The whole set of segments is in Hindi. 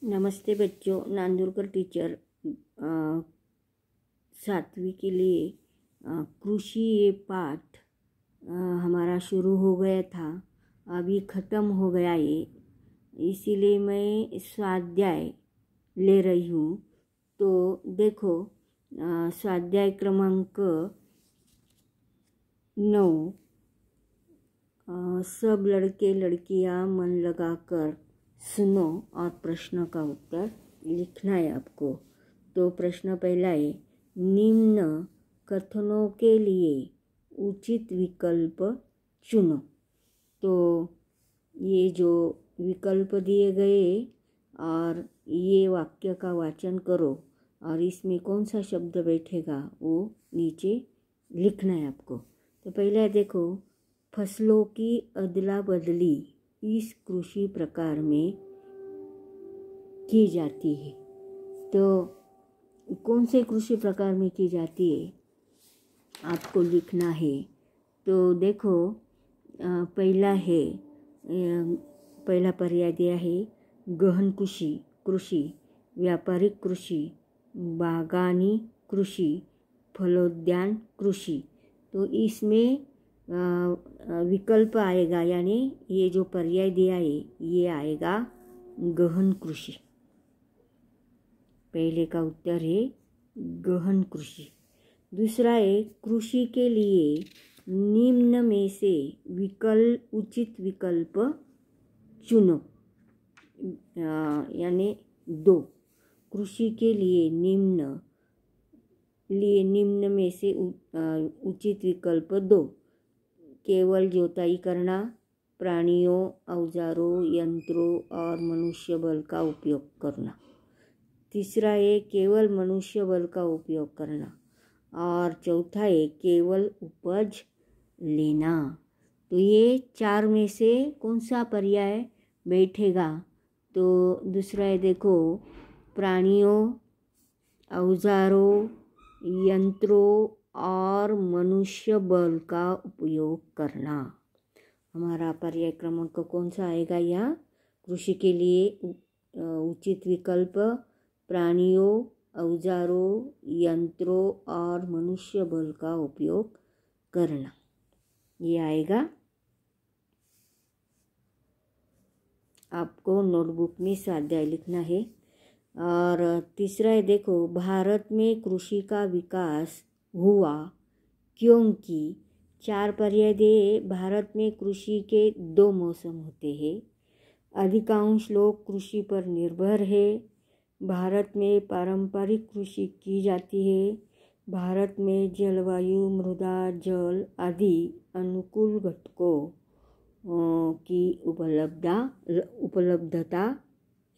नमस्ते बच्चों, नांदुरकर टीचर 7वीं के लिए कृषि ये पाठ हमारा शुरू हो गया था, अभी ख़त्म हो गया ये, इसीलिए मैं स्वाध्याय ले रही हूँ। तो देखो, स्वाध्याय क्रमांक 9, सब लड़के लड़कियाँ मन लगाकर सुनो और प्रश्न का उत्तर लिखना है आपको। तो प्रश्न पहला है, निम्न कथनों के लिए उचित विकल्प चुनो। तो ये जो विकल्प दिए गए और ये वाक्य का वाचन करो और इसमें कौन सा शब्द बैठेगा वो नीचे लिखना है आपको। तो पहला देखो, फसलों की अदला बदली इस कृषि प्रकार में की जाती है। तो कौन से कृषि प्रकार में की जाती है आपको लिखना है। तो देखो, पहला पर्याय दिया है गहन कृषि, व्यापारिक कृषि, बागानी कृषि, फलोद्यान कृषि। तो इसमें विकल्प आएगा, यानी ये जो पर्याय दिया है ये आएगा गहन कृषि। पहले का उत्तर है गहन कृषि। दूसरा है, कृषि के लिए निम्न में से उचित विकल्प चुनो, यानी 2। कृषि के लिए निम्न में से उचित विकल्प 2। केवल जोताई करना, प्राणियों, औजारों, यंत्रों और मनुष्य बल का उपयोग करना। तीसरा है केवल मनुष्य बल का उपयोग करना। और चौथा है केवल उपज लेना। तो ये 4 में से कौन सा पर्याय बैठेगा। तो दूसरा है देखो, प्राणियों, औजारों, यंत्रों और मनुष्य बल का उपयोग करना। हमारा पर्याय क्रमांक कौन सा आएगा यहाँ। कृषि के लिए उचित विकल्प प्राणियों, औजारों, यंत्रों और मनुष्य बल का उपयोग करना, ये आएगा। आपको नोटबुक में स्वाध्याय लिखना है। और तीसरा है देखो, भारत में कृषि का विकास हुआ क्योंकि 4 पर्याय दे। भारत में कृषि के 2 मौसम होते हैं। अधिकांश लोग कृषि पर निर्भर है। भारत में पारंपरिक कृषि की जाती है। भारत में जलवायु, मृदा, जल आदि अनुकूल घटकों की उपलब्धता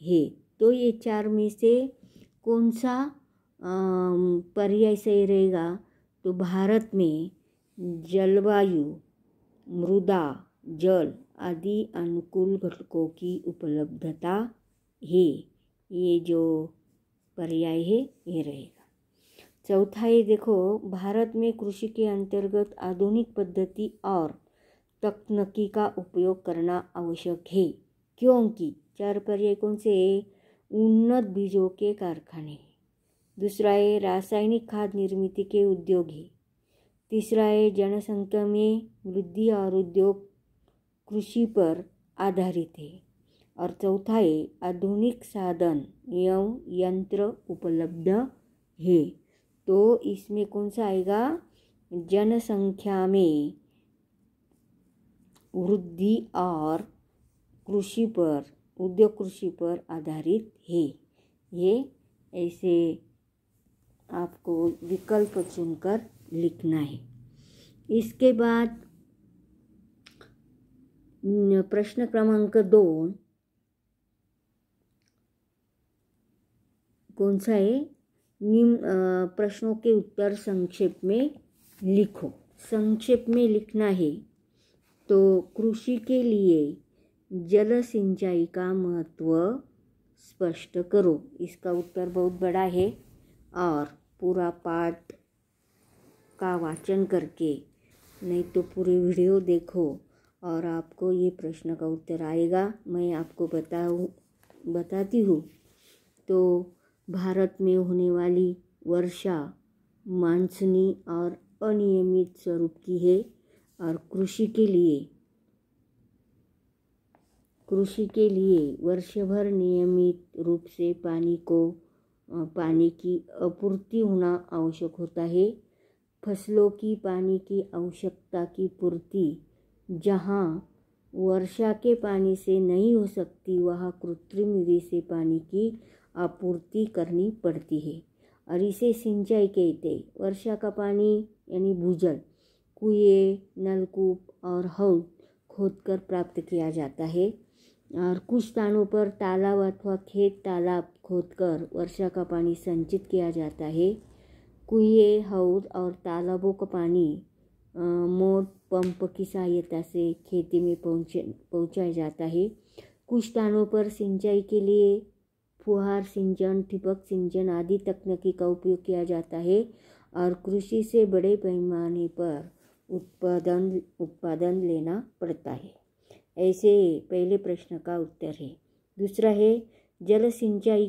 है। तो ये 4 में से कौन सा पर्याय सही रहेगा। तो भारत में जलवायु, मृदा, जल आदि अनुकूल घटकों की उपलब्धता है, ये जो पर्याय है ये रहेगा। चौथा है देखो, भारत में कृषि के अंतर्गत आधुनिक पद्धति और तकनीकी का उपयोग करना आवश्यक है क्योंकि 4 पर्याय कौन से है। उन्नत बीजों के कारखाने। दूसरा है रासायनिक खाद निर्मित के उद्योग है। तीसरा है जनसंख्या में वृद्धि और उद्योग कृषि पर आधारित है। और चौथा है आधुनिक साधन एवं यंत्र उपलब्ध है। तो इसमें कौन सा आएगा, जनसंख्या में वृद्धि और उद्योग कृषि पर आधारित है। ये ऐसे आपको विकल्प चुनकर लिखना है। इसके बाद प्रश्न क्रमांक 2 कौन सा है। निम्न प्रश्नों के उत्तर संक्षेप में लिखो। संक्षेप में लिखना है। तो कृषि के लिए जल सिंचाई का महत्व स्पष्ट करो। इसका उत्तर बहुत बड़ा है और पूरा पाठ का वाचन करके, नहीं तो पूरी वीडियो देखो और आपको ये प्रश्न का उत्तर आएगा। मैं आपको बताती हूँ तो भारत में होने वाली वर्षा मानसूनी और अनियमित स्वरूप की है और कृषि के लिए वर्षभर नियमित रूप से पानी की आपूर्ति होना आवश्यक होता है। फसलों की पानी की आवश्यकता की पूर्ति जहाँ वर्षा के पानी से नहीं हो सकती, वहाँ कृत्रिम विधि से पानी की आपूर्ति करनी पड़ती है और इसे सिंचाई कहते हैं। वर्षा का पानी यानी भूजल कुएं, नलकूप और हौद खोदकर प्राप्त किया जाता है और कुछ स्थानों पर तालाब अथवा खेत तालाब खोदकर वर्षा का पानी संचित किया जाता है। कुएं, हौद और तालाबों का पानी मोटर पंप की सहायता से खेती में पहुंचाया जाता है। कुछ स्थानों पर सिंचाई के लिए फुहार सिंचन, ठिबक सिंचन आदि तकनीकी का उपयोग किया जाता है और कृषि से बड़े पैमाने पर उत्पादन लेना पड़ता है। ऐसे पहले प्रश्न का उत्तर है। दूसरा है जल सिंचाई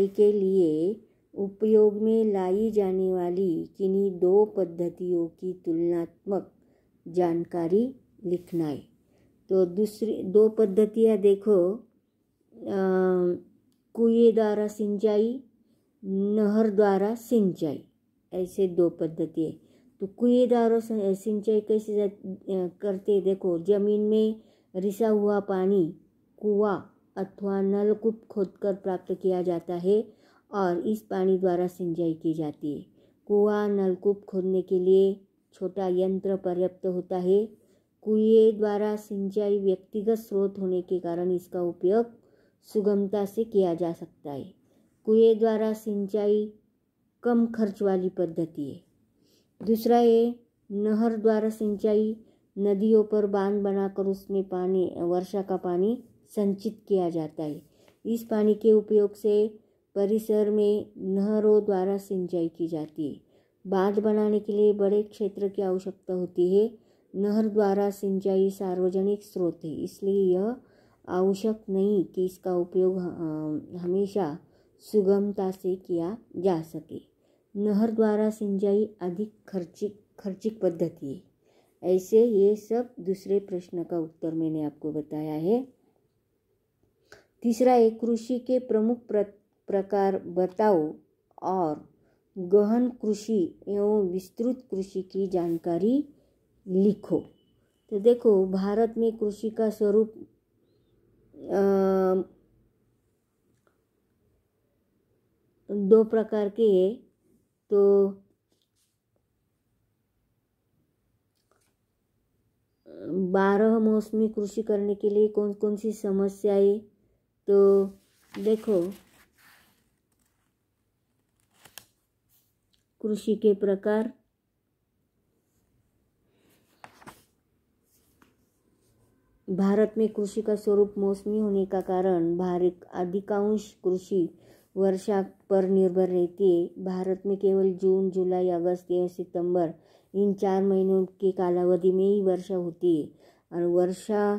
के लिए उपयोग में लाई जाने वाली किन्हीं दो पद्धतियों की तुलनात्मक जानकारी लिखना है। तो दूसरी दो पद्धतियाँ देखो, कुएं द्वारा सिंचाई, नहर द्वारा सिंचाई, ऐसे दो पद्धति है। तो कुएं द्वारा सिंचाई कैसे करते, देखो जमीन में रिसा हुआ पानी कुआं अथवा नलकूप खोदकर प्राप्त किया जाता है और इस पानी द्वारा सिंचाई की जाती है। कुआं, नलकूप खोदने के लिए छोटा यंत्र पर्याप्त होता है। कुएं द्वारा सिंचाई व्यक्तिगत स्रोत होने के कारण इसका उपयोग सुगमता से किया जा सकता है। कुएं द्वारा सिंचाई कम खर्च वाली पद्धति है। दूसरा है नहर द्वारा सिंचाई। नदियों पर बांध बनाकर उसमें वर्षा का पानी संचित किया जाता है। इस पानी के उपयोग से परिसर में नहरों द्वारा सिंचाई की जाती है। बांध बनाने के लिए बड़े क्षेत्र की आवश्यकता होती है। नहर द्वारा सिंचाई सार्वजनिक स्रोत है, इसलिए यह आवश्यक नहीं कि इसका उपयोग हमेशा सुगमता से किया जा सके। नहर द्वारा सिंचाई अधिक खर्चिक पद्धति है। ऐसे ये सब दूसरे प्रश्न का उत्तर मैंने आपको बताया है। तीसरा है कृषि के प्रमुख प्रकार बताओ और गहन कृषि एवं विस्तृत कृषि की जानकारी लिखो। तो देखो भारत में कृषि का स्वरूप दो प्रकार के है। तो बारह मौसमी कृषि करने के लिए कौन कौन सी समस्याएं, तो देखो कृषि के प्रकार, भारत में कृषि का स्वरूप मौसमी होने का कारण भारत अधिकांश कृषि वर्षा पर निर्भर रहती है। भारत में केवल जून, जुलाई, अगस्त या सितंबर इन 4 महीनों के कालावधि में ही वर्षा होती है और वर्षा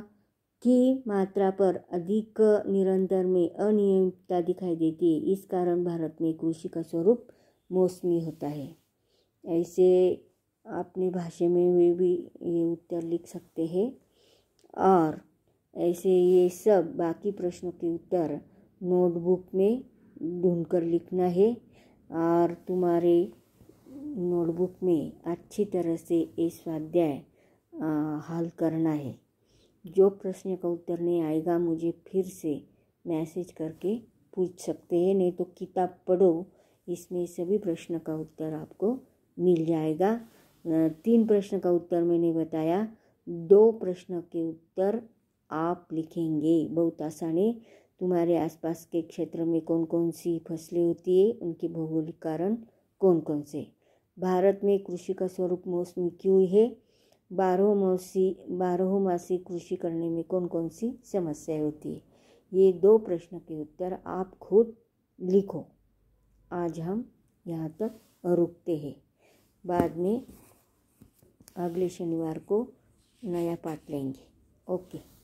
की मात्रा पर अधिक निरंतर में अनियमितता दिखाई देती है। इस कारण भारत में कृषि का स्वरूप मौसमी होता है। ऐसे अपनी भाषा में भी ये उत्तर लिख सकते हैं और ऐसे ये सब बाकी प्रश्नों के उत्तर नोटबुक में ढूंढकर लिखना है और तुम्हारे नोटबुक में अच्छी तरह से ये स्वाध्याय हल करना है। जो प्रश्न का उत्तर नहीं आएगा मुझे फिर से मैसेज करके पूछ सकते हैं, नहीं तो किताब पढ़ो, इसमें सभी प्रश्न का उत्तर आपको मिल जाएगा। 3 प्रश्न का उत्तर मैंने बताया, 2 प्रश्न के उत्तर आप लिखेंगे। बहुत आसान है। तुम्हारे आसपास के क्षेत्र में कौन कौन सी फसलें होती है, उनके भौगोलिक कारण कौन कौन से, भारत में कृषि का स्वरूप मौसमी क्यों है, बारहमासी कृषि करने में कौन कौन सी समस्याएं होती है, ये 2 प्रश्न के उत्तर आप खुद लिखो। आज हम यहाँ तक रुकते हैं, बाद में अगले शनिवार को नया पाठ लेंगे। ओके।